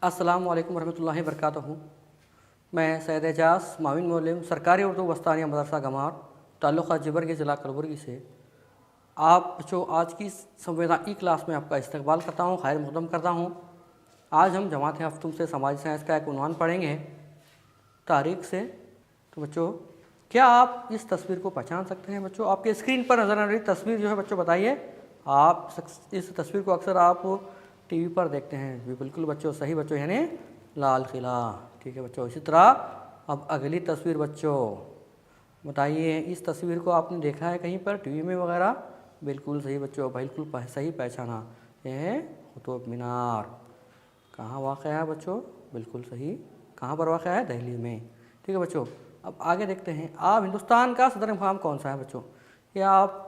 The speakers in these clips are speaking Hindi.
अस्सलामु अलैकुम वरहमतुल्लाहि वबरकातुहू। मैं सैयद एजाज़ माविन मोलिम सरकारी उर्दू वस्तानिया मदरसा गमार ताल्लुक़ जिबरगी ज़िला कलबुर्गी से आप बच्चों आज की संविधान क्लास में आपका इस्तकबाल करता हूँ, खैर मुक़द्दम करता हूँ। आज हम जमात हफ्तुम से समाजी साइंस का एक उन्वान पढ़ेंगे तारीख़ से। तो बच्चों क्या आप इस तस्वीर को पहचान सकते हैं? बच्चों आपके स्क्रीन पर नज़र आ रही तस्वीर जो है बच्चों बताइए, आप इस तस्वीर को अक्सर आप टीवी पर देखते हैं। जी बिल्कुल बच्चों, सही बच्चों, यानी लाल किला। ठीक है बच्चों। इसी तरह अब अगली तस्वीर बच्चों बताइए, इस तस्वीर को आपने देखा है कहीं पर टीवी में वगैरह? बिल्कुल सही बच्चों, बिल्कुल सही पहचाना। यह है कुतुब मीनार। कहाँ वाक़ है बच्चों? बिल्कुल सही। कहाँ पर वाक़ है? दिल्ली में। ठीक है बच्चों। अब आगे देखते हैं, आप हिंदुस्तान का सदर मुक़ाम कौन सा है बच्चों? ये आप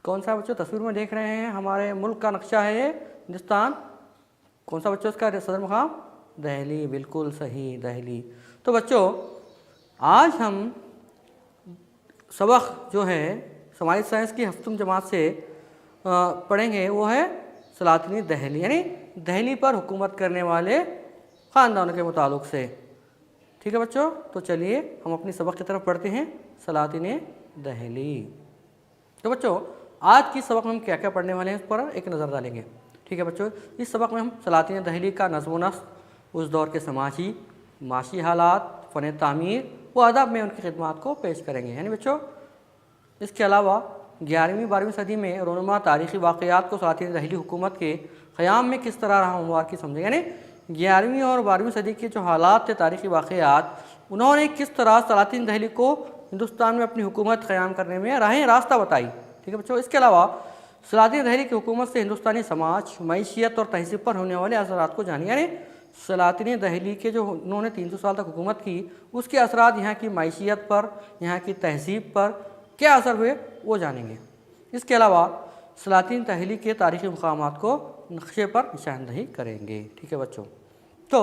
कौन सा बच्चों तस्वीर में देख रहे हैं? हमारे मुल्क का नक्शा है ये हिंदुस्तान। कौन सा बच्चों इसका सदर मुक़ाम? दिल्ली। बिल्कुल सही, दिल्ली। तो बच्चों आज हम सबक जो है समाजी साइंस की हफ्तुम जमात से पढ़ेंगे, वो है सलातिनी दिल्ली, यानी दिल्ली पर हुकूमत करने वाले ख़ानदानों के मुताल्लिक़ से। ठीक है बच्चों। तो चलिए हम अपनी सबक की तरफ पढ़ते हैं, सलातिनी दिल्ली। तो बच्चों आज की सबक में हम क्या क्या पढ़ने वाले हैं इस पर एक नज़र डालेंगे। ठीक है बच्चों। इस सबक में हम सलातिन दिल्ली का नज़्म व नस्र, उस दौर के समाजी माशी हालात, फ़न तामीर व अदब में उनकी खिदमात को पेश करेंगे। यानी बच्चों इसके अलावा 11वीं-12वीं सदी में रोनुमा तारीख़ी वाक़यात को सलातिन दिल्ली हुकूमत के क़याम में किस तरह रहा हमवार की समझेंगे। यानी 11वीं और 12वीं सदी के जो हालात थे, तारीख़ी वाक़यात, उन्होंने किस तरह सलातिन दिल्ली को हिंदुस्तान में अपनी हुकूमत क़याम करने में रास्ता बताई। ठीक है बच्चों। इसके अलावा सलातिन दिल्ली की हुकूमत से हिंदुस्तानी समाज, मईशियत और तहज़ीब पर होने वाले असरात को जानिए। यानी सलातिन दिल्ली के जो उन्होंने 300 साल तक हुकूमत की, उसके असरात यहाँ की मईशियत पर, यहाँ की तहज़ीब पर क्या असर हुए वो जानेंगे। इसके अलावा सलातिन दिल्ली के तारीख़ी मक़ामात को नक्शे पर निशानदही करेंगे। ठीक है बच्चों। तो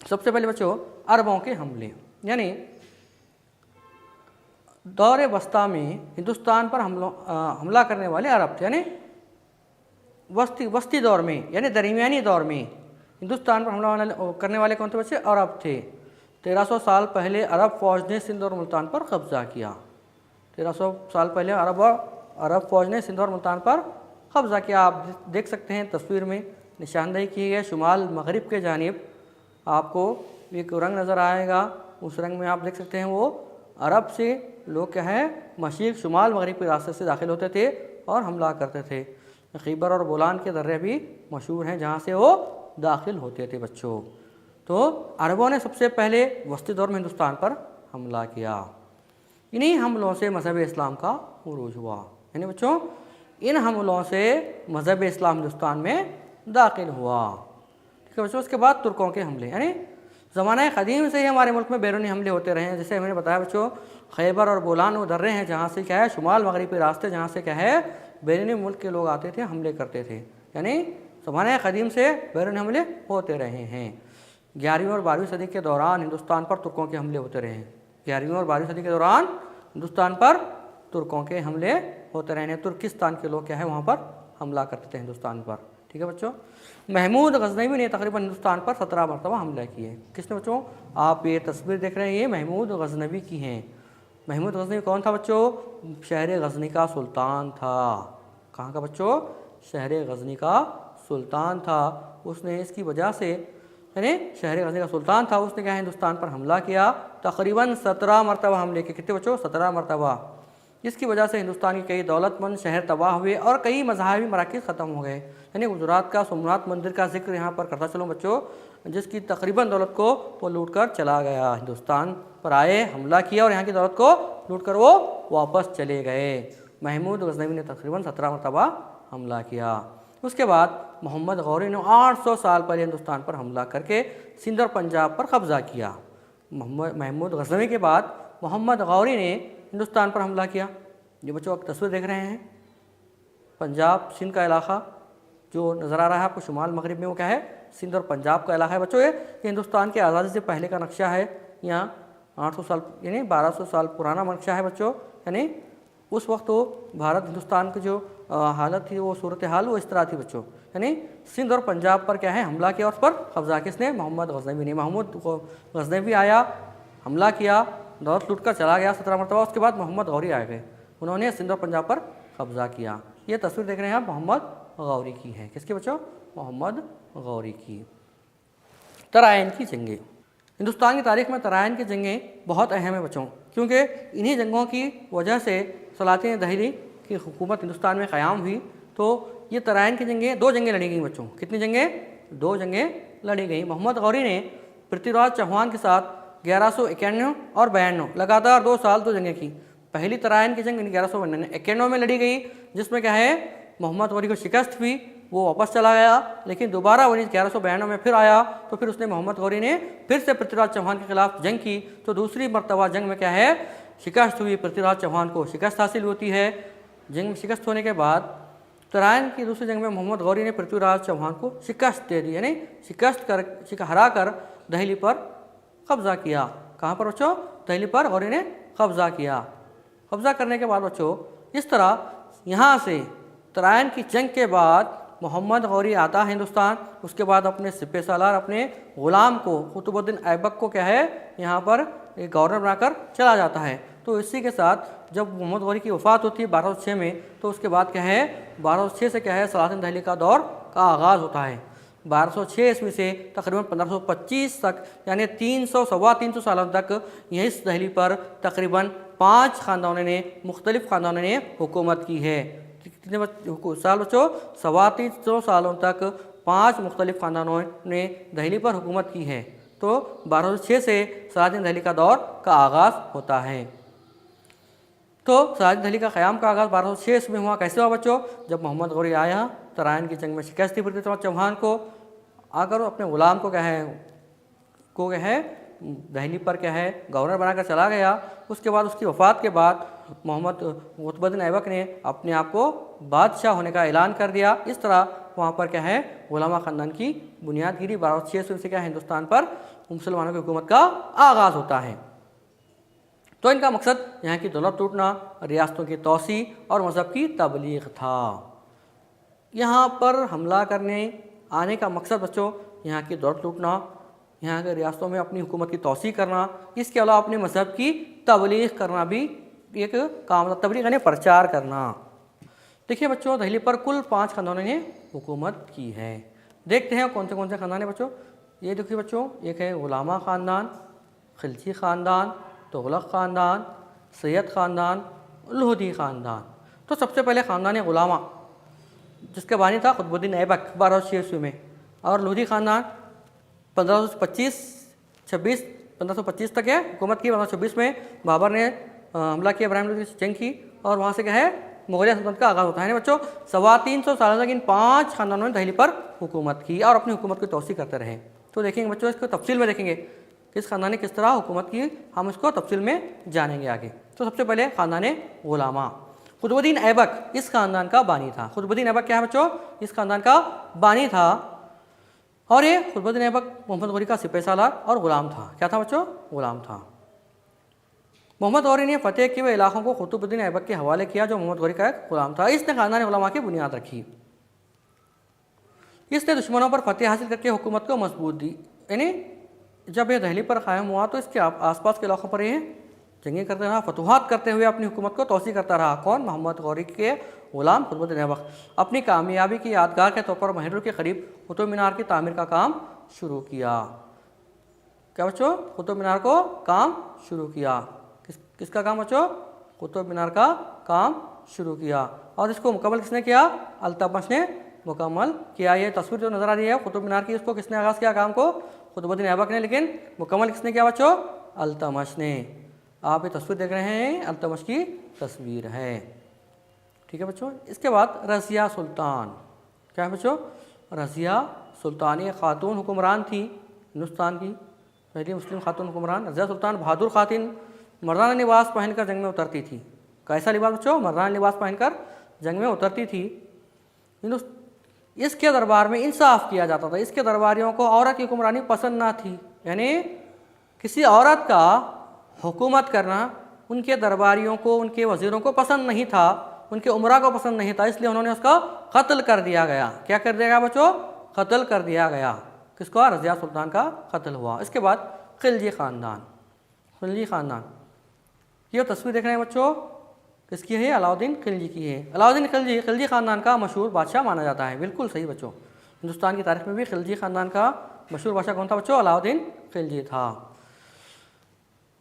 सबसे पहले बच्चों अरबों के हमले, यानी दौर वस्ता में हिंदुस्तान पर हमला करने वाले अरब थे। यानी वस्ती दौर में, यानी दरमियानी दौर में हिंदुस्तान पर हमला करने वाले कौन थे बच्चे? अरब थे। 1300 साल पहले अरब फ़ौज ने सिंध और मुल्तान पर कब्ज़ा किया। 1300 साल पहले अरब फ़ौज ने सिंध और मुल्तान पर कब्ज़ा किया। आप देख सकते हैं तस्वीर में निशानदही की है। शुमाल मगरिब के जानिब आपको एक रंग नज़र आएगा, उस रंग में आप देख सकते हैं वो अरब से लोग क्या है मशरिक़ शुमाल मगरिब के रास्ते से दाखिल होते थे और हमला करते थे। खैबर और बोलान के दर्रे भी मशहूर हैं जहाँ से वो दाखिल होते थे बच्चों। तो अरबों ने सबसे पहले वस्ती दौर में हिंदुस्तान पर हमला किया। इन्हीं हमलों से मज़हब इस्लाम का उरूज हुआ। यानी बच्चों इन हमलों से मज़हब इस्लाम हिंदुस्तान में दाखिल हुआ। ठीक है बच्चों। उसके बाद तुर्कों के हमले, यानी ज़माना क़दीम से ही हमारे मुल्क में बैरूनी हमले होते रहे हैं। जैसे मैंने बताया बच्चों, खैबर और बोलान वो दर्रे हैं जहाँ से क्या है शुमाल मगरिबी रास्ते, जहाँ से क्या है बैरूनी मुल्क के लोग आते थे, हमले करते थे। यानी ज़माना क़दीम से बैरूनी हमले होते रहे हैं। 11वीं और 12वीं सदी के दौरान हिंदुस्तान पर तुर्कों के हमले होते रहे हैं। 11वीं और 12वीं सदी के दौरान हिंदुस्तान पर तुर्कों के हमले होते रहे हैं। तुर्किस्तान के लोग क्या है वहाँ पर हमला करते थे हिंदुस्तान पर। ठीक है बच्चों। महमूद गज़नवी ने तकरीबन हिंदुस्तान पर 17 मरतबा हमला किए। किसने बच्चों? आप ये तस्वीर देख रहे हैं, ये महमूद गज़नवी की हैं। महमूद गज़नवी कौन था बच्चों? शहर गज़नी का सुल्तान था। कहाँ का बच्चों? शहर गज़नी का सुल्तान था। उसने इसकी वजह से, यानी शहर गज़नी का सुल्तान था, उसने क्या है हिंदुस्तान पर हमला किया। तकरीबन 17 मरतबा हमले के। कितने बच्चों? 17 मरतबा। इसकी वजह से हिंदुस्तान के कई दौलतमंद शहर तबाह हुए और कई मज़हबी मराकिज़ ख़त्म हो गए। यानी गुजरात का सोमनाथ मंदिर का जिक्र यहाँ पर करता चलूँ बच्चों, जिसकी तकरीबन दौलत को वो लूट कर चला गया। हिंदुस्तान पर आए, हमला किया और यहाँ की दौलत को लूट कर वो वापस चले गए। महमूद गज़नवी ने तकरीबन 17 मरतबा हमला किया। उसके बाद मोहम्मद गौरी ने 800 साल पहले हिंदुस्तान पर हमला करके सिंध और पंजाब पर कब्ज़ा किया। महमूद गज़नवी के बाद मोहम्मद गौरी ने हिंदुस्तान पर हमला किया। जो बच्चों आप तस्वीर देख रहे हैं, पंजाब सिंध का इलाका जो नज़र आ रहा है आपको शुमाल मगरिब में, वो क्या है सिंध और पंजाब का इलाका है बच्चों। ये हिंदुस्तान के आज़ादी से पहले का नक्शा है। यहाँ 800 साल यानी 1200 साल पुराना नक्शा है बच्चों। यानी उस वक्त तो भारत हिंदुस्तान की जो हालत थी, वो सूरत हाल वो इस तरह थी बच्चों यानी सिंध और पंजाब पर क्या है हमला किया, और उस पर कब्जा किसने, मोहम्मद गजनवी ने। मोहम्मद गजनवी आया, हमला किया, दौलत लूट कर चला गया 17 मरतबा। उसके बाद मोहम्मद गौरी आ गए, उन्होंने सिंध और पंजाब पर कब्जा किया। ये तस्वीर देख रहे हैं आप, मोहम्मद गौरी की है। किसकी बच्चों, मोहम्मद गौरी की। तराइन की जंगें, हिंदुस्तान की तारीख में तराइन की जंगें बहुत अहम है बच्चों, क्योंकि इन्हीं जंगों की वजह से सलातिन दहली की हुकूमत हिंदुस्तान में क़याम हुई। तो ये तराइन की जंगें, 2 जंगें लड़ी गई बच्चों। कितनी जंगें, 2 जंगें लड़ी गई। मोहम्मद गौरी ने पृथ्वीराज चौहान के साथ 1191 और 92 लगातार 2 साल 2 जंगें की। पहली तराइन की जंग 1191 में लड़ी गई, जिसमें क्या है मोहम्मद गौरी को शिकस्त हुई, वो वापस चला गया। लेकिन दोबारा 1192 में फिर आया, तो फिर उसने मोहम्मद गौरी ने फिर से पृथ्वीराज चौहान के खिलाफ जंग की। तो दूसरी मरतबा जंग में क्या है शिकस्त हुई, पृथ्वीराज चौहान को शिकस्त हासिल होती है। जंग में शिकस्त होने के बाद तराइन की दूसरी जंग में मोहम्मद गौरी ने पृथ्वीराज चौहान को शिकस्त दे दी, यानी हरा कर दहली पर कब्जा किया। कहाँ पर बच्चों, दहली पर गौरी ने कब्जा किया। कब्जा करने के बाद बच्चों इस तरह यहाँ से तराइन की जंग के बाद मोहम्मद गौरी आता है हिंदुस्तान। उसके बाद अपने सिपह सालार, अपने ग़ुलाम को कुतुबुद्दीन ऐबक को क्या है यहाँ पर एक गवर्नर बनाकर चला जाता है। तो इसी के साथ जब मोहम्मद गौरी की वफ़ात होती है 1206 में, तो उसके बाद क्या है 1206 से क्या है सलातिन दहली का दौर का आगाज़ होता है। 1206 ईस्वी से तकरीबन 1525 तक, यानी 300 सालों तक यही इस दहली पर तकरीबन 5 ख़ानदानों ने, मुख्तलिफ़ ख़ानदानों ने हुकूमत की है। कितने साल बच्चों, 325 सालों तक 5 मुख्तलिफ़ ख़ानदानों ने दहली पर हुकूमत की है। तो 1206 से सलातिन दहली का दौर का आगाज़ होता है। तो सलातिन दहली का क़याम का आगाज़ 1206 में हुआ। कैसे हुआ बच्चों, जब मोहम्मद गौरी आया, तराइन की जंग में शिकस्त थी पृथ्वीराज चौहान को, आकर अपने ग़ुलाम को क्या है दहली पर क्या है गवर्नर बनाकर चला गया। उसके बाद उसकी वफ़ात के बाद मोहम्मद कुतुबुद्दीन ऐबक ने अपने आप को बादशाह होने का ऐलान कर दिया। इस तरह वहाँ पर क्या है गुलामा ख़ानदान की बुनियाद गिरी। 1206 से क्या हिंदुस्तान पर मुसलमानों की हुकूमत का आगाज़ होता है। तो इनका मकसद यहाँ की दौलत टूटना, रियासतों की तोसी और मज़हब की तबलीग था। यहाँ पर हमला करने आने का मकसद बच्चों यहाँ की दौलत लूटना, यहाँ के रियासतों में अपनी हुकूमत की तोसी करना, इसके अलावा अपने मज़हब की तबलीग करना भी एक काम था। तबलीग यानी प्रचार करना। देखिए बच्चों, दहली पर कुल 5 ख़ानदानों ने हुकूमत की है। देखते हैं कौन से ख़ानदान हैं बच्चों। ये देखिए बच्चों, एक है गुलामा ख़ानदान, खिलजी ख़ानदान, तुगलक ख़ानदान, सैयद ख़ानदान, लोधी ख़ानदान। तो सबसे पहले ख़ानदान गुलामा, जिसके बानी था कुतुबुद्दीन ऐबक 1206 ईस्वी में, और लोधी ख़ानदान 1525 तक है हुकूमत की। 1526 में बाबर ने हमला किया, इब्राहिम लोधी से जंग की, और वहाँ से क्या है मुगलिया सल्तनत का आगाज़ होता है। बच्चों 325 साल तक इन 5 ख़ानदानों ने दहली पर हुकूमत की और अपनी हुकूमत की तोसी करते रहे। तो देखेंगे बच्चों, इसको तफसील में देखेंगे किस ख़ानदान ने किस तरह हुकूमत की, हम इसको तफसील में जानेंगे आगे। तो सबसे पहले ख़ानदान गुलामा, कुतुबुद्दीन ऐबक इस ख़ानदान का बानी था। कुतुबुद्दीन ऐबक क्या है बच्चों, इस ख़ानदान का बानी था। और ये कुतुबुद्दीन ऐबक मोहम्मद गौरी का सिपह सालार और ग़ुलाम था। क्या था बच्चों, ग़ुलाम था। मोहम्मद गौरी ने फतेह किए हुए इलाकों को कुतुबुद्दीन ऐबक के हवाले किया, जो मोहम्मद गौरी का एक ग़ुलाम था। इसने ख़ानदान गुलामा की बुनियाद रखी। इसने दुश्मनों पर फतेह हासिल करके हुकूमत को मजबूत दी। यानी जब ये दहली पर कायम हुआ तो इसके आसपास के इलाकों पर ये जंगें करते रहा, फतुहात करते हुए अपनी हुकूमत को तोसी करता रहा। कौन, मोहम्मद गौरी के ग़ुलाम कुतुबुद्दीन ऐबक। अपनी कामयाबी की यादगार के तौर पर महरुर के करीब कुतुब मीनार की तामीर का काम शुरू किया। क्या बच्चों, कुतुब मीनार को काम शुरू किया। किसका काम बच्चों, कुतुब मीनार का काम शुरू किया। और इसको मुकम्मल किसने किया, अल्तमश ने मुकम्मल किया। ये तस्वीर जो नज़र आ रही है कुतुब मीनार की, इसको किसने आगाज़ किया काम को, कुतुबुद्दीन ऐबक ने, लेकिन मुकम्मल किसने किया बच्चों, अल्तमश ने। आप ये तस्वीर देख रहे हैं, अल्तमश की तस्वीर है। ठीक है बच्चों। इसके बाद रज़िया सुल्तान, क्या है बच्चों, रज़िया सुल्तान एक खातून हुक्मरान थी हिंदुस्तान की, पहली मुस्लिम खातून हुक्मरान। रज़िया सुल्तान बहादुर खातिन मर्दाना लिबास पहनकर जंग में उतरती थी। कैसा लिबास बच्चों, मर्दाना लिबास पहनकर जंग में उतरती थी। इसके दरबार में इंसाफ किया जाता था। इसके दरबारियों को औरत की हुक्मरानी पसंद ना थी, यानी किसी औरत का हुकूमत करना उनके दरबारियों को, उनके वज़ीरों को पसंद नहीं था। उनके उमरा को पसंद नहीं था, इसलिए उन्होंने उसका कत्ल कर दिया गया। क्या कर दिया गया बच्चों? कत्ल कर दिया गया। किसका? रज़िया सुल्तान का कत्ल हुआ। इसके बाद खिलजी ख़ानदान। खिलजी ख़ानदान, ये तस्वीर देख रहे हैं बच्चों, किसकी है? अलाउद्दीन खिलजी की है। अलाउद्दीन खिलजी खिलजी ख़ानदान का मशहूर बादशाह माना जाता है। बिल्कुल सही बच्चों, हिंदुस्तान की तारीख में भी खिलजी ख़ानदान का मशहूर बादशाह कौन था बच्चों? अलाउद्दीन खिलजी था।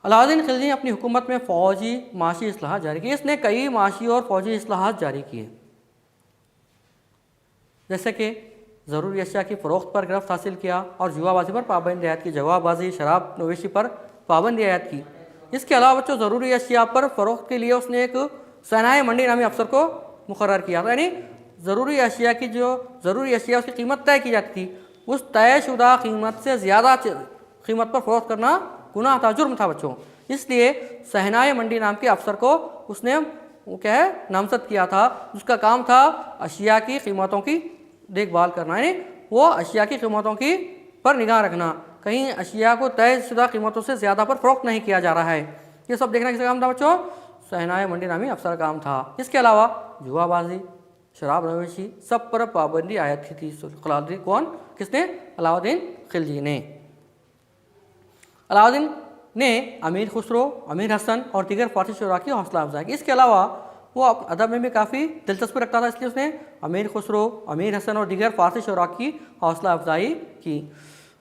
अलाउद्दीन खिलजी ने अपनी हुकूमत में फ़ौजी माशी इस्लाहात जारी किए। इसने कई माशी और फ़ौजी इस्लाहात जारी किए, जैसे कि ज़रूरी अशिया की फ़रोख्त पर गिरफ्त हासिल किया और जुआबाजी पर पाबंदी आयद की, जवाबाजी, शराब नवेशी पर पाबंदी आयद की। इसके अलावा बच्चों ज़रूरी अशिया पर फ़रोख्त के लिए उसने एक सनाए मंडी नामी अफसर को मुकर्रर किया था। यानी ज़रूरी अशिया की जो ज़रूरी अशिया उसकी कीमत तय की जाती थी, उस तयशुदा कीमत से ज़्यादा कीमत पर फ़रोख्त करना गुनाह था, जुर्म था बच्चों। इसलिए सहनाए मंडी नाम के अफसर को उसने वो क्या है नामजद किया था, जिसका काम था अशिया की कीमतों की देखभाल करना, यानी वो अशिया की कीमतों की पर निगाह रखना, कहीं अशिया को तयशुदा कीमतों से ज़्यादा पर फ़रोख्त नहीं किया जा रहा है। ये सब देखना किसका काम था बच्चों? सहनाए मंडी नामी अफसर का काम था। इसके अलावा जुआबाजी, शराब नवेशी सब पर पाबंदी आयद की थी। कौन? किसने? अलाउद्दीन खिलजी ने। अलाउद्दीन ने अमीर खुसरो, अमीर हसन और दीगर फ़ारसी शुरा की हौसला अफजाई की। इसके अलावा वो अदब में भी काफ़ी दिलचस्पी रखता था, इसलिए उसने अमीर खुसरो, अमीर हसन और दीगर फ़ारसी शुरा की हौसला अफजाई की।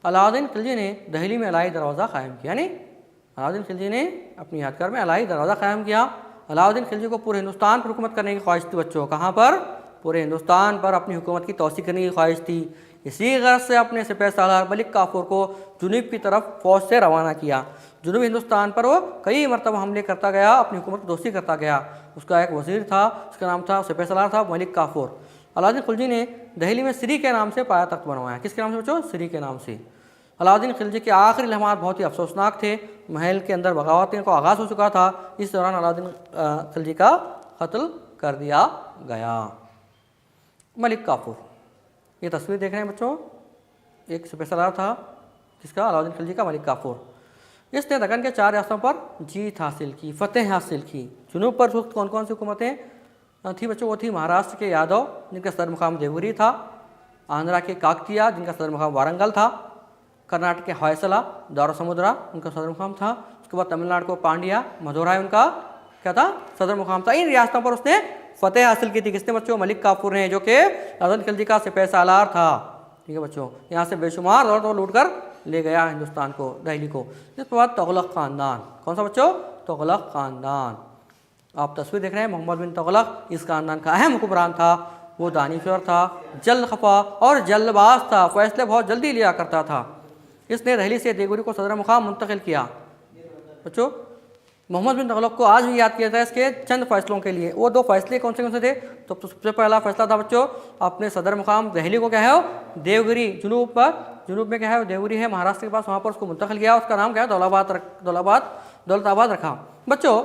अलाउद्दीन खिलजी ने दिल्ली में अलाई दरवाज़ा कायम किया, यानी अलाउद्दीन खिलजी ने अपनी यादगार में अलाई दरवाज़ा कायम किया। अलाउद्दीन खिलजी को पूरे हिंदुस्तान पर हुकूमत करने की ख्वाहिश थी बच्चों। कहाँ पर? पूरे हिंदुस्तान पर अपनी हुकूमत की तौसीक़ करने की ख्वाहिश थी। इसी गर्ज से अपने सिपह सालार मलिक काफूर को जुनूब की तरफ फ़ौज से रवाना किया। जुनूबी हिंदुस्तान पर वो कई मरतबा हमले करता गया, अपनी हुकूमत की दोस्ती करता गया। उसका एक वज़ीर था, उसका नाम था सिपह सालार था मलिक काफूर। अलाउद्दीन खिलजी ने दिल्ली में सिरी के नाम से पाया तख्त बनवाया। किसके नाम से बच्चों? सिरी के नाम से। अलाउद्दीन खिलजी के आखिरी लम्हात बहुत ही अफसोसनाक थे। महल के अंदर बगावतों का आगाज़ हो चुका था। इस दौरान अलाउद्दीन खिलजी का कत्ल कर दिया गया। मलिक काफूर, ये तस्वीर देख रहे हैं बच्चों, एक सिपह सालार था जिसका? अलाउद्दीन खिलजी का मलिक काफूर। इसने दक्कन के 4 रियासतों पर जीत हासिल की, फतेह हासिल की। जुनूब पर वक्त कौन कौन सी हुकूमतें थी बच्चों? वो थी महाराष्ट्र के यादव, जिनका सदर मुकाम देवगिरी था। आंध्रा के काकतिया, जिनका सदर मुकाम वारंगल था। कर्नाटक के होयसला, दौरा समुद्रा, उनका सदर मुकाम था। उसके बाद तमिलनाडु को पांड्या, मदुराई उनका क्या था? सदर मुकाम था। इन रियासतों पर उसने फतेह हासिल की थी। किसने बच्चों? मलिक काफूर ने, जो कि अलाउद्दीन खिलजी का सिपह सालार था। ठीक है बच्चों, यहाँ से बेशुमार दौलत वो लूट कर ले गया हिंदुस्तान को, दिल्ली को। इसके बाद तुगलक ख़ानदान। कौन सा बच्चों? तुगलक ख़ानदान। आप तस्वीर देख रहे हैं, मोहम्मद बिन तुगलक इस ख़ानदान का अहम हुक्मरान था। वो दानिश्वर था, जल्द खफा और जल्दबाज था, फैसले बहुत जल्दी लिया करता था। इसने दिल्ली से देवगिरी को सदर मुकाम मुंतकिल किया। बच्चों, मोहम्मद बिन तुगलक को आज भी याद किया जाता है इसके चंद फैसलों के लिए। वो 2 फैसले कौन से थे? तो सबसे पहला फैसला था बच्चों, अपने सदर मुकाम दिल्ली को क्या है? देवगिरी, जुनूब पर, जुनूब में क्या है? देवगिरी है महाराष्ट्र के पास, वहाँ पर उसको मुंतकिल किया। उसका नाम क्या है? दौलताबाद रखा। बच्चों,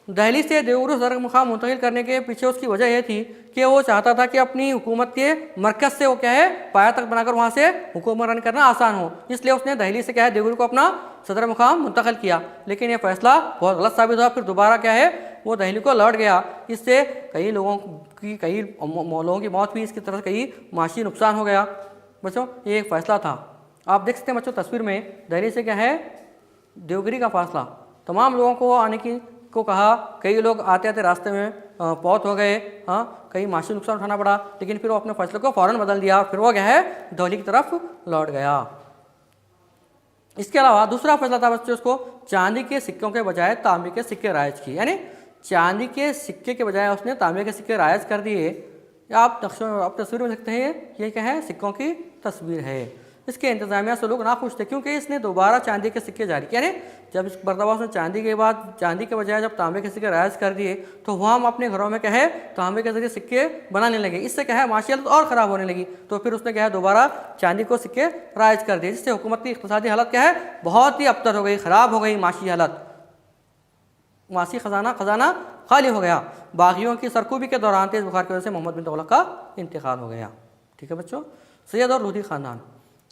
दिल्ली से देवगिरी सदर मुकाम मुंतकिल करने के पीछे उसकी वजह यह थी कि वो चाहता था कि अपनी हुकूमत के मरकज़ से वो क्या है पाया तक बनाकर वहाँ से हुकूमत करना आसान हो। इसलिए उसने दिल्ली से क्या है देवगिरी को अपना सदर मुकाम मुंतकिल किया। लेकिन यह फैसला बहुत गलत साबित हुआ। फिर दोबारा क्या है वो दिल्ली को लौट गया। इससे कई लोगों की मौत हुई। इसकी तरफ कई माशी नुकसान हो गया। बच्चों, ये एक फ़ैसला था। आप देख सकते हैं बच्चों तस्वीर में, दिल्ली से क्या है देवगिरी का फासला। तमाम लोगों को आने की को कहा, कई लोग आते आते रास्ते में पौत हो गए। हाँ, कई माशी नुकसान उठाना पड़ा। लेकिन फिर वो अपने फैसले को फ़ौरन बदल दिया। फिर वो क्या है दिल्ली की तरफ लौट गया। इसके अलावा दूसरा फैसला था बच्चों, उसको चांदी के सिक्कों के बजाय तांबे के सिक्के राइज किए। यानी चांदी के सिक्के के बजाय उसने तांबे के सिक्के राइज कर दिए। आप तस्वीर में देखते हैं, ये क्या है सिक्कों की तस्वीर है। इसके इंतजामिया से लोग नाखुश थे क्योंकि इसने दोबारा चांदी के सिक्के जारी किए। यानी जब इस मरतबा उसने चांदी के बजाय जब तांबे के सिक्के राइज कर दिए तो वह हम अपने घरों में क्या है तांबे के जरिए सिक्के बनाने लगे। इससे क्या है माशी हालत और ख़राब होने लगी। तो फिर उसने क्या है दोबारा चांदी को सिक्के राइज कर दिए, जिससे हुकूमत की इक़्तिसादी हालत क्या है बहुत ही अबतर हो गई, ख़राब हो गई माशी हालत। मासी खजाना खाली हो गया। बागियों की सरकूबी के दौरान तेज़ बुखार की वजह से मोहम्मद बिन तुगलक का इंतकाल हो गया। ठीक है बच्चों, सैयद और लोधी ख़ानदान।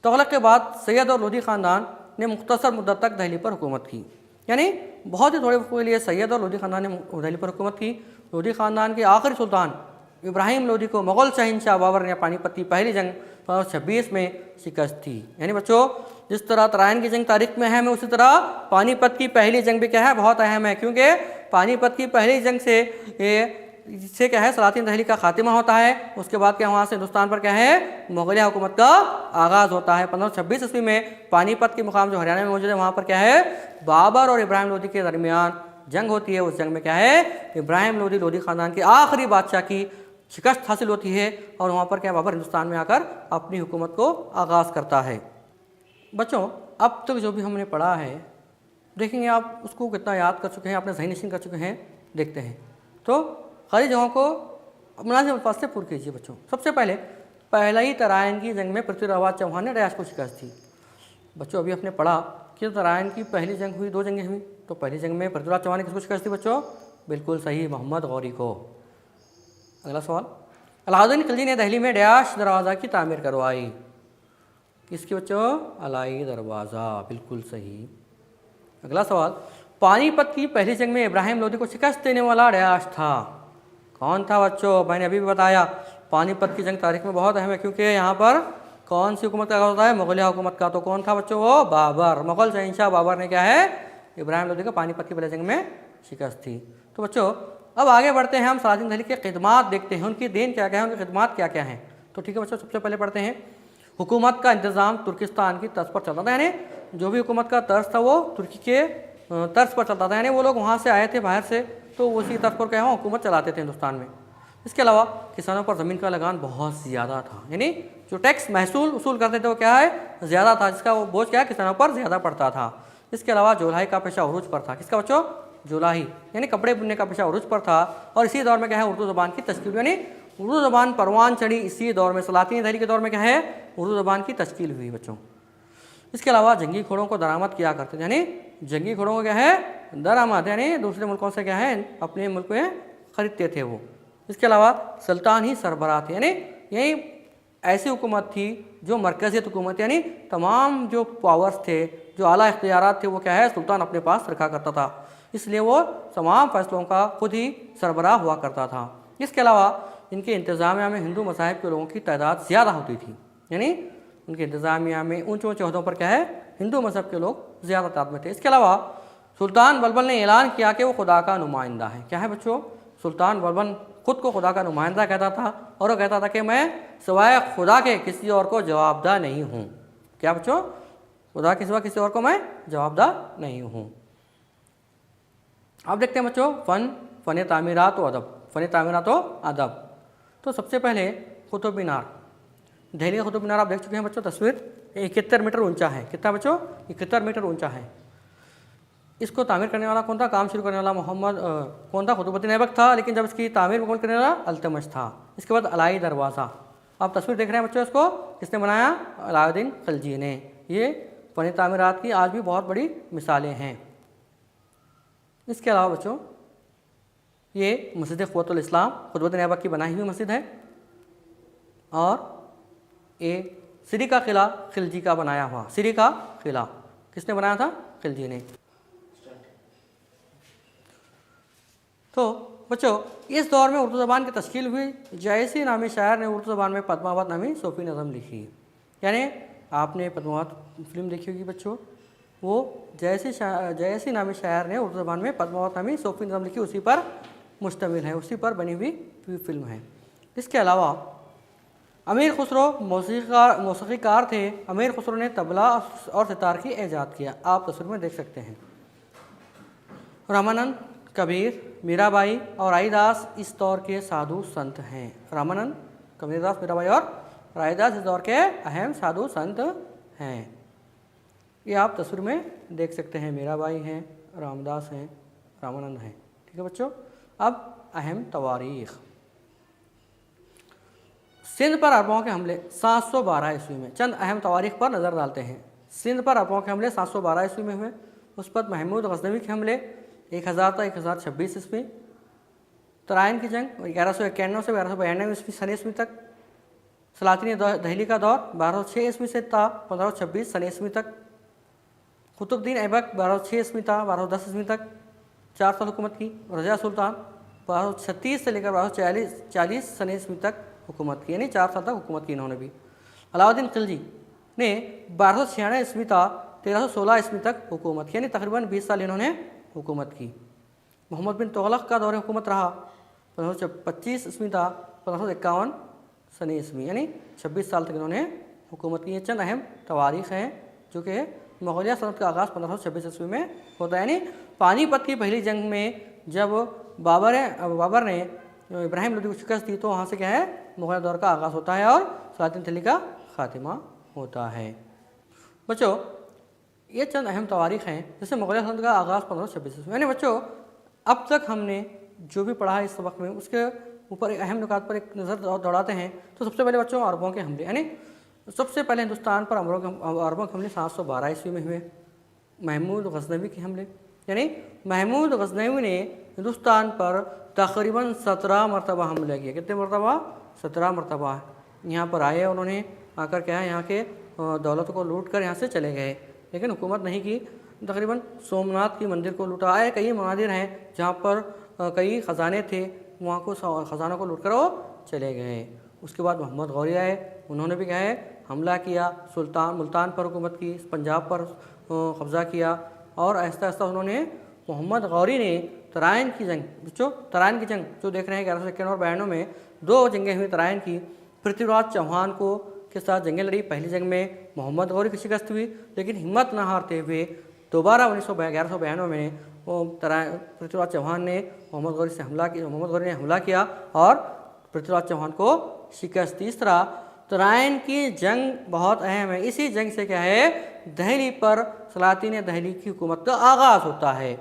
तुगलक के बाद सैयद और लोधी ख़ानदान ने मुख्तसर मुद्दत तक दिल्ली पर हुकूमत की। यानी बहुत ही थोड़े वक्त के लिए सैयद और लोधी ख़ानदान ने दिल्ली पर हुकूमत की। लोधी ख़ानदान के आखिरी सुल्तान इब्राहिम लोधी को मुग़ल शहंशाह बाबर ने पानीपत की पहली जंग 1526 में शिकस्त थी। यानी बच्चों जिस तरह तराइन की जंग तारीख में अहम है, उसी तरह पानीपत की पहली जंग भी क्या है, बहुत अहम है, क्योंकि पानीपत की पहली जंग से इससे क्या है सलातीन दहली का खात्मा होता है। उसके बाद क्या वहाँ से हिंदुस्तान पर क्या है मुग़लिया हुकूमत का आगाज़ होता है। 1526 ईस्वी में पानीपत के मुकाम जो हरियाणा में मौजूद है, वहाँ पर क्या है बाबर और इब्राहिम लोधी के दरमियान जंग होती है। उस जंग में क्या है इब्राहिम लोधी लोधी ख़ानदान के आखिरी बादशाह की शिकस्त हासिल होती है और वहाँ पर क्या बाबर हिंदुस्तान में आकर अपनी हुकूमत को आगाज़ करता है। बच्चों अब तक जो भी हमने पढ़ा है देखेंगे आप उसको कितना याद कर चुके हैं, अपने ज़हनी नशीन कर चुके हैं, देखते हैं। तो खाली जगहों को मुनासिब अल्फाज से पूर्ण कीजिए बच्चों। सबसे पहला ही तराइन की जंग में पृथ्वीराज चौहान ने डैश को शिकस्त दी। बच्चों अभी हमने पढ़ा कि तराइन की पहली जंग हुई, 2 जंगें हुई, तो पहली जंग में पृथ्वीराज चौहान ने किसको शिकस्त दी बच्चों, बिल्कुल सही मोहम्मद गौरी को। अगला सवाल, अलाउद्दीन खिलजी ने दिल्ली में डैश दरवाज़ा की तामीर करवाई, किसकी बच्चों, अलाई दरवाज़ा, बिल्कुल सही। अगला सवाल, पानीपत की पहली जंग में इब्राहिम लोधी को शिकस्त देने वाला डैश था, कौन था बच्चों, मैंने अभी भी बताया पानीपत की जंग तारीख में बहुत अहम है, क्योंकि यहाँ पर कौन सी हुकूमत का होता है, मुग़लिया हुकूमत का। तो कौन था बच्चों, वो बाबर, मुग़ल शहंशाह बाबर ने क्या है इब्राहिम लोधी को पानीपत की पहली जंग में शिकस्त थी। तो बच्चों अब आगे बढ़ते हैं, हम सलातीन दहली के खिदमात देखते हैं, उनकी देन क्या क्या है, उनकी खिदमात क्या क्या हैं। तो ठीक है बच्चों, सबसे पहले पढ़ते हैं हुकूमत का इंतज़ाम तुर्किस्तान की तर्ज पर चलता था, यानी जो भी हुकूमत का तर्ज था वो तुर्की के तर्ज पर चलता था, यानी वो लोग वहाँ से आए थे बाहर से, तो उसी तर्ज पर क्या है हुकूमत चलाते थे हिंदुस्तान में। इसके अलावा किसानों पर ज़मीन का लगान बहुत ज़्यादा था, यानी जो टैक्स महसूल वसूल करते थे वो क्या है ज़्यादा था, जिसका वो बोझ क्या है किसानों पर ज़्यादा पड़ता था। इसके अलावा जोलाई का पेशा उरूज पर था, किसका बच्चों, जोलाही, यानी कपड़े बुनने का पेशा उरूज पर था। और इसी दौर में क्या है उर्दू ज़बान की तश्कील, यानी उर्दू ज़बान परवान चढ़ी इसी दौर में, सलातीन दहली के दौर में क्या है उर्दू ज़बान की तश्कील हुई बच्चों। इसके अलावा जंगी घोड़ों को दरामद किया करते थे, यानी जंगी घोड़ों को क्या है दरामद, यानी दूसरे मुल्कों से क्या है अपने मुल्क में ख़रीदते थे वो। इसके अलावा सुल्तान ही सरबराह थे, यानी यही ऐसी हुकूमत थी जो मरकज़ियत हुकूमत, यानी तमाम जो पावर्स थे, जो आला इख्तियारात थे, वो क्या है सुल्तान अपने पास रखा करता था, इसलिए वो तमाम फैसलों का खुद ही सरबराह हुआ करता था। इसके अलावा इनके इंतज़ामिया में हिंदू मज़ाहिब के लोगों की तादाद ज़्यादा होती थी, यानी उनके इंतज़ामिया में ऊँचे ऊँचे ओहदों पर क्या है हिंदू मज़हब के लोग ज़्यादा तादाद में थे। इसके अलावा सुल्तान बलबल ने ऐलान किया कि वो खुदा का नुमाइंदा है, क्या है बच्चों, सुल्तान बलबल खुद को खुदा का नुमाइंदा कहता था और वो कहता था कि मैं सिवाय खुदा के किसी और को जवाबदा नहीं हूँ, क्या बच्चों, खुदा के सिवा किसी और को मैं जवाबदा नहीं हूँ। अब देखते हैं बच्चों फ़न तामीरात व अदब, फ़न तामीरात व अदब। तो सबसे पहले कुतुब मीनार, दिल्ली का कुतुब मीनार आप देख चुके हैं बच्चों, तस्वीर 71 मीटर ऊंचा है, कितना बच्चों 71 मीटर ऊंचा है। इसको तामीर करने वाला कौन था, काम शुरू करने वाला मोहम्मद कौन था, कुतुबुद्दीन ऐबक था, लेकिन जब इसकी तामीर कौन करने वाला अल्तमश था। इसके बाद अलाई दरवाज़ा, आप तस्वीर देख रहे हैं बच्चों, इसको किसने बनाया, अलाउद्दीन खिलजी ने। ये फ़न तामीरात की आज भी बहुत बड़ी मिसालें हैं। इसके अलावा बच्चों ये मस्जिद क़ुव्वतुल इस्लाम कुतुबुद्दीन ऐबक की बनाई हुई मस्जिद है, और ये सिरी का किला खिलजी का बनाया हुआ, सिरी का किला किसने बनाया था, खिलजी ने। तो बच्चों इस दौर में उर्दू ज़बान की तश्कील हुई, जैसी नामी शायर ने उर्दू ज़बान में पद्मावत नामी सूफ़ी नज़म लिखी, यानी आपने पद्मावत फिल्म देखी होगी बच्चों, वो जैसी नामी शायर ने उर्दू ज़बान में पद्मावत नामी सूफ़ी नज़म लिखी, उसी पर मुश्तमिल है, उसी पर बनी हुई फिल्म है। इसके अलावा अमीर खुसरो मौसीक़ीकार थे, अमीर खुसरो ने तबला और सितार की ईजाद किया, आप तस्वीर में देख सकते हैं। रामानंद, कबीर, मीराबाई और राईदास इस दौर के साधु संत हैं। रामानंद, कबीरदास, मीराबाई और राईदास इस दौर के अहम साधु संत हैं। ये आप तस्वीर में देख सकते हैं, मीराबाई हैं, रामदास हैं, रामानंद हैं, ठीक है बच्चों। अब अहम तवारीख़, सिंध पर अरबों के हमले 712 ईस्वी में, चंद अहम तवारीख़ पर नज़र डालते हैं। सिंध पर अरबों के हमले 712 ईस्वी में हुए, उस पर महमूद गज़नवी के हमले 1000 था 1026 ईस्वी, तराइन की जंग 1191 से 1192 सन ईस्वी तक, सलातीन दहली का दौर 1206 ईस्वी से था 1526 सन ईस्वी तक, कुतुबुद्दीन ऐबक 1206 ईस्वी था 1210 ईस्वी तक, 4 साल हुकूमत की। रज़ा सुल्तान 1236 से लेकर 1240 सन ईस्वी तक हुकूमत की, यानी 4 साल तक हुकूमत की इन्होंने भी। अलाउद्दीन खिलजी ने 1296 ईस्वी था 1316 ईस्वी तक हुकूमत की, यानी तकरीबन 20 साल इन्होंने हुकूमत की। मोहम्मद बिन तुगलक का दौर हुकूमत रहा 1525 ईस्वी था 1551 सन ईस्वी, यानी 26 साल तक इन्होंने हुकूमत की। ये चंद अहम तवारीख हैं जो कि मुग़लिया सल्तनत का आगाज़ 1526 ईस्वी में होता है, यानी पानीपत की पहली जंग में जब बाबर ने इब्राहिम लोदी को शिकस्त दी तो वहाँ से क्या है मुग़ल दौर का आगाज़ होता है और सलातिन दिल्ली का खात्मा होता है। बच्चों ये चंद अहम तवारीख हैं जैसे मुग़लिया सल्तनत का आगाज़ 1526 ईस्वी। यानी बच्चों अब तक हमने जो भी पढ़ा है इस सबक में उसके ऊपर एक अहम नुकात पर एक नज़र दौड़ाते हैं। तो सबसे पहले बच्चों अरबों के हमले, यानी सबसे पहले हिंदुस्तान पर अरबों के हमले 712 ईस्वी में हुए। महमूद गज़नवी के हमले, यानी महमूद गज़नवी ने हिंदुस्तान पर तकरीबन 17 मरतबा हमले किए। कितने मरतबा? 17 मरतबा यहाँ पर आए। उन्होंने आकर क्या है यहाँ के दौलत को लूट कर यहाँ से चले गए, लेकिन हुकूमत नहीं की। तकरीबन सोमनाथ की मंदिर को लूटा है। कई मनादिर हैं जहाँ पर कई ख़जाने थे, वहाँ को ख़जानों को लूट कर वो चले गए। उसके बाद मोहम्मद गौरी आए, उन्होंने भी क्या है हमला किया, मुल्तान पर हुकूमत की, पंजाब पर कब्ज़ा किया और आहिस्ता आहिस्ता उन्होंने मोहम्मद गौरी ने तराइन की जंग, बच्चों तराइन की जंग जो देख रहे हैं 1191 और 92 में 2 जंगें हुई तराइन की। पृथ्वीराज चौहान को के साथ जंगें लड़ी। पहली जंग में मोहम्मद गौरी की शिकस्त हुई, लेकिन हिम्मत न हारते हुए दोबारा 1192 में पृथ्वीराज चौहान ने मोहम्मद गौरी ने हमला किया और पृथ्वीराज चौहान को शिकस्त दी। इस तरह तराइन की जंग बहुत अहम है। इसी जंग से क्या है दिल्ली पर सलातीन दिल्ली की हुकूमत का आगाज़ होता है।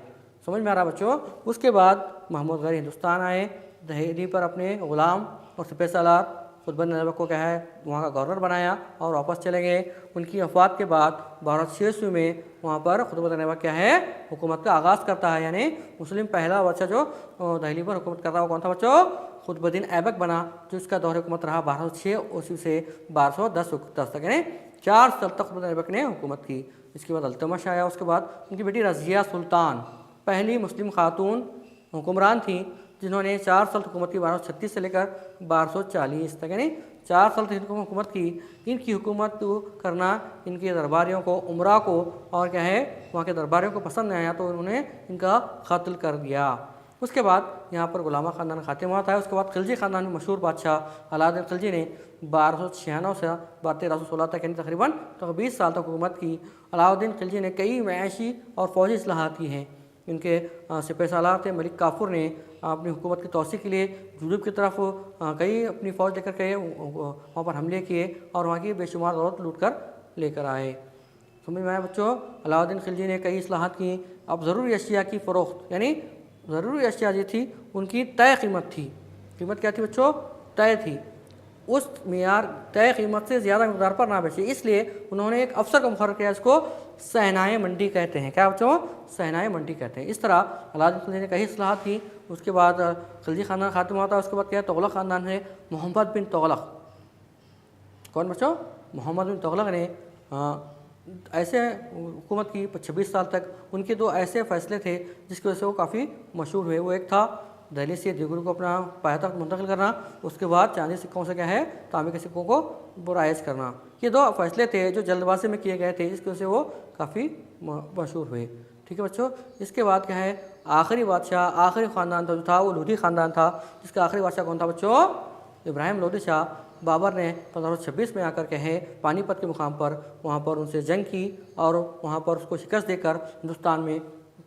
समझ में आ रहा बच्चों? उसके बाद मोहम्मद गौरी हिंदुस्तान आए, दिल्ली पर अपने ग़ुलाम और सिपह सालार खुतबा नबक को क्या है वहाँ का गवर्नर बनाया और वापस चले गए। उनकी वफ़ात के बाद 1206 ईस्वी में वहाँ पर खुतबा नबक क्या है हुकूमत का आगाज़ करता है, यानी मुस्लिम पहला बच्चा जो दिल्ली पर हुकूमत करता है वो कौन था बच्चों? खुतबुद्दीन ऐबक बना, जो इसका दौर हुकूमत रहा 1206 ईस्वी से 1210 तक, यानी 4 साल तक खुतबुद्दीन ऐबक ने हुकूमत की। इसके बाद अल्तमश आया। उसके बाद उनकी बेटी रज़िया सुल्तान पहली मुस्लिम खातून हुक्मरान थी जिन्होंने 4 साल हुकूमत की 1236 से लेकर 1240 तक, यानी 4 साल तक हुकूमत की। इनकी हुकूमत करना इनके दरबारियों को, उमरा को और क्या है वहाँ के दरबारियों को पसंद नहीं आया तो उन्होंने इनका कत्ल कर दिया। उसके बाद यहाँ पर गुलामा ख़ानदान खात्मा होता है। उसके बाद खिलजी ख़ानदान में मशहूर बादशाह अलाउद्दीन खिलजी ने 1296 से 1316 तक यानी तकरीबन 20 साल तक हुकूमत की। अलाउद्दीन खिलजी ने कई मैशी और फौजी इस्लाहात की हैं। इनके सिपह सालार थे मलिक काफूर ने अपनी हुकूमत की तोसी के लिए जुनूब की तरफ कई अपनी फ़ौज लेकर गए, वहाँ पर हमले किए और वहाँ की बेशुमार दौलत लूट कर लेकर आए। समझ में आया बच्चों? अलाउद्दीन खिलजी ने कई इस्लाहात की। अब ज़रूरी अशिया की फ़रोख्त, यानी ज़रूरी अशिया जो थी उनकी तय कीमत थी। कीमत क्या थी बच्चों? तय थी। उस मियार तय कीमत से ज़्यादा मकदार पर ना बेचे, इसलिए उन्होंने एक अफसर का मुकर्रर किया, इसको सहनाए मंडी कहते हैं। क्या बच्चों? सहनाए मंडी कहते हैं। इस तरह अलाउद्दीन खिलजी ने कई इस्लाहात की। उसके बाद खिलजी ख़ानदान खात्मा होता है। उसके बाद क्या है तुगलक ख़ानदान है। मोहम्मद बिन तुगलक, कौन बच्चों? मोहम्मद बिन तुगलक ने ऐसे हुकूमत की 26 साल तक। उनके 2 ऐसे फ़ैसले थे जिसकी वजह से वो काफ़ी मशहूर हुए। वो एक था दिल्ली से दिगुरु को अपना पायदार मुंतकिल करना, उसके बाद चांदी सिक्कों से क्या है तांबे के सिक्कों को बुराइश करना। ये 2 फैसले थे जो जल्दबाजी में किए गए थे, जिसकी वजह से वो काफ़ी मशहूर हुए। ठीक है बच्चों? इसके बाद क्या है आखिरी बादशाह, आखिरी ख़ानदान था जो था वो लोधी ख़ानदान था, जिसका आखिरी बादशाह कौन था बच्चों? इब्राहिम लोधी शाह। बाबर ने 1526 में आकर के है पानीपत के मुकाम पर वहाँ पर उनसे जंग की और वहाँ पर उसको शिकस्त देकर हिंदुस्तान में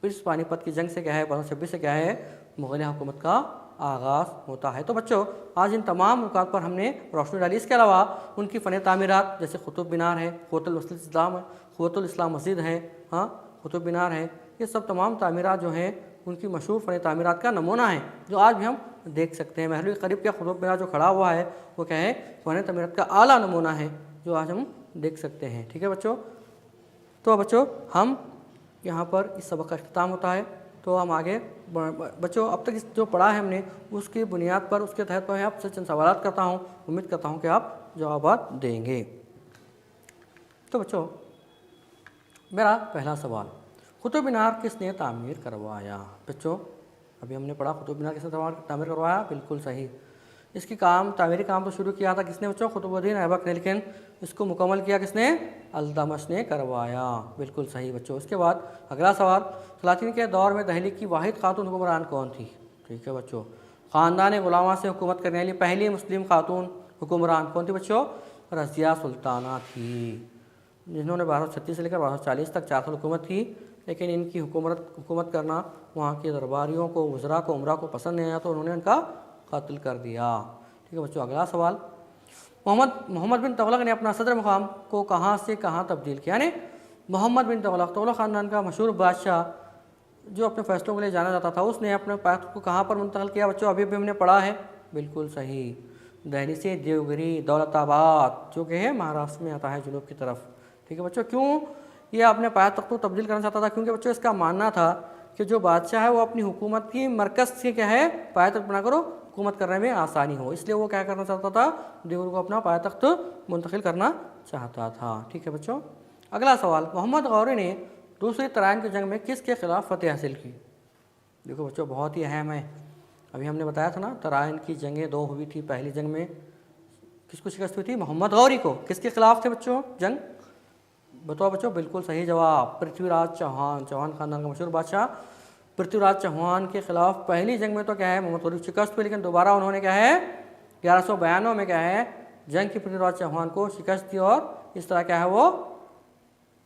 इस पानीपत की जंग से क्या है 1526 से क्या है मुग़लिया हुकूमत का आगाज़ होता है। तो बच्चों आज इन तमाम नुकात पर हमने रोशनी डाली। इसके अलावा उनकी फ़न तामीरात जैसे कुतुब मीनार है, क़ुव्वतुल इस्लाम मस्जिद है, हाँ कुतुब मीनार है, ये सब तमाम तामीरात जो हैं उनकी मशहूर फ़न तामीरात का नमूना है जो आज भी हम देख सकते हैं। महल करीब का कुतुब मीनार जो खड़ा हुआ है वो क्या है फ़न तामीरात का आला नमूना है जो आज हम देख सकते हैं। ठीक है बच्चों? तो बच्चों हम यहाँ पर इस सबक का अख्ताम होता है। तो हम आगे बच्चों अब तक जो पढ़ा है हमने उसकी बुनियाद पर, उसके तहत मैं आपसे चंद सवालात करता हूँ। उम्मीद करता हूँ कि आप जवाब देंगे। तो बच्चों मेरा पहला सवाल, कुतुब मीनार किसने तामीर करवाया? बच्चों अभी हमने पढ़ा कुतुब मीनार किसने तामीर करवाया, बिल्कुल सही। इसकी तामीरी काम तो शुरू किया था किसने बच्चों, कुतुबुद्दीन ऐबक ने, लेकिन इसको मुकम्मल किया किसने, अल्तमश ने करवाया, बिल्कुल सही बच्चों। उसके बाद अगला सवाल, सलातीन के दौर में दहली की वाहिद खातून हुक्मरान कौन थी। ठीक है बच्चों, ख़ानदान गुलामा से हुकूमत करने वाली पहली मुस्लिम खातून हुक्मरान कौन थी बच्चों, रज़िया सुल्ताना थी, जिन्होंने 1236 से लेकर 1240 तक 4 साल हुकूमत की। लेकिन इनकी हुकूमत करना वहाँ के दरबारियों को, वज़रा को, उमरा को पसंद नहीं आया, तो उन्होंने उनका कत्ल कर दिया। ठीक है बच्चों, अगला सवाल, मोहम्मद बिन तुगलक ने अपना सदर मुकाम को कहाँ से कहाँ तब्दील किया। यानी मोहम्मद बिन तुगलक ख़ानदान का मशहूर बादशाह जो अपने फैसलों के लिए जाना जाता था, उसने अपने पैत को कहाँ पर मुंतकिल किया बच्चों, अभी भी हमने पढ़ा है, बिल्कुल सही, दिल्ली से देवगिरी दौलताबाद जो कि है महाराष्ट्र में आता है जुनूब की तरफ। ठीक है बच्चों, क्यों ये अपने पायतख्त को तब्दील करना चाहता था, क्योंकि बच्चों इसका मानना था कि जो बादशाह है वो अपनी हुकूमत की मरकज़ से क्या है पायतख्त बना करो हुकूमत करने में आसानी हो, इसलिए वो क्या करना चाहता था, देवगिरी को अपना पायतख्त मुंतकिल करना चाहता था। ठीक है बच्चों, अगला सवाल, मोहम्मद गौरी ने दूसरी तराइन की जंग में किसके खिलाफ फतेह हासिल की। देखो बच्चों, बहुत ही अहम है, अभी हमने बताया था ना, तराइन की जंगें 2 हुई थी। पहली जंग में किसको शिकस्त हुई थी, मोहम्मद गौरी को। किसके खिलाफ थे बच्चों जंग, बताओ बच्चों, बिल्कुल सही जवाब, पृथ्वीराज चौहान, चौहान खानदान का मशहूर बादशाह पृथ्वीराज चौहान के खिलाफ पहली जंग में तो क्या है मोहम्मद गौरी शिकस्त हुई, लेकिन दोबारा उन्होंने क्या है 1192 में क्या है जंग की पृथ्वीराज चौहान को शिकस्त दी, और इस तरह क्या है वो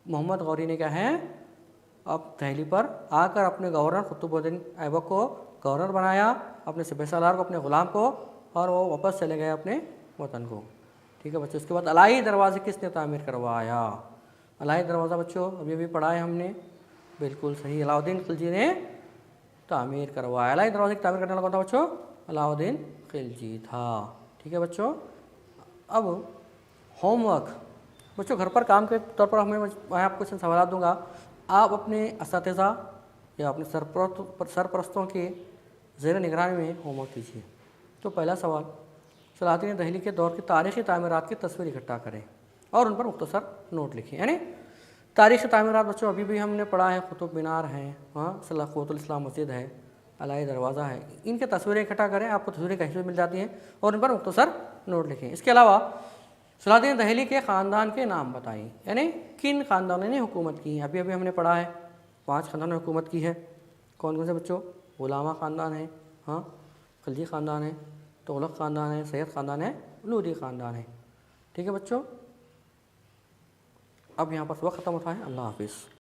मोहम्मद गौरी ने क्या है अब दिल्ली पर आकर अपने गवर्नर कुतुबुद्दीन ऐबक को गवर्नर बनाया, अपने सिपह सालार को, अपने ग़ुलाम को, और वो वापस चले गए अपने वतन को। ठीक है बच्चों, उसके बाद अलाई दरवाज़े किसने तामीर करवाया। अलाई दरवाज़ा बच्चों अभी भी पढ़ा है हमने, बिल्कुल सही, अलाउद्दीन खिलजी ने तामीर करवाया। अलाई दरवाज़े की तामीर करने वाला कौन था बच्चों, अलाउद्दीन खिलजी था। ठीक है बच्चों, अब होमवर्क बच्चों घर पर काम के तौर पर मैं आपको कुछ सवाल दूंगा, आप अपने असातिज़ा या अपने सरपरस्तों के ज़ेर निगरानी में होमवर्क कीजिए। तो पहला सवाल, सलातीन दिल्ली के दौर की तारीख़ी तामीरात की तस्वीर इकट्ठा करें और उन पर मुख्तसर नोट लिखें। यानी तारीख़ी तामीरात बच्चों अभी भी हमने पढ़ा है, कुतुब मीनार है, हाँ क़ुव्वतुल इस्लाम मस्जिद है, अलाई दरवाज़ा है, इनके तस्वीरें इकट्ठा करें, आपको तस्वीरें कहीं से मिल जाती हैं, और इन पर मुख्तसर नोट लिखें। इसके अलावा सलातीन दिल्ली के ख़ानदान के नाम बताएं, यानी किन ख़ानदानों ने हुकूमत की। अभी अभी हमने पढ़ा है 5 ख़ानदानों ने हुकूमत की है, कौन कौन से बच्चों, गुलामा ख़ानदान है, हाँ खिलजी ख़ानदान है, तुगलक ख़ानदान है, सैयद ख़ानदान है, लूदी ख़ानदान है। ठीक है बच्चों, अब यहाँ पर वक्त ख़त्म होता है, अल्लाह हाफिज़।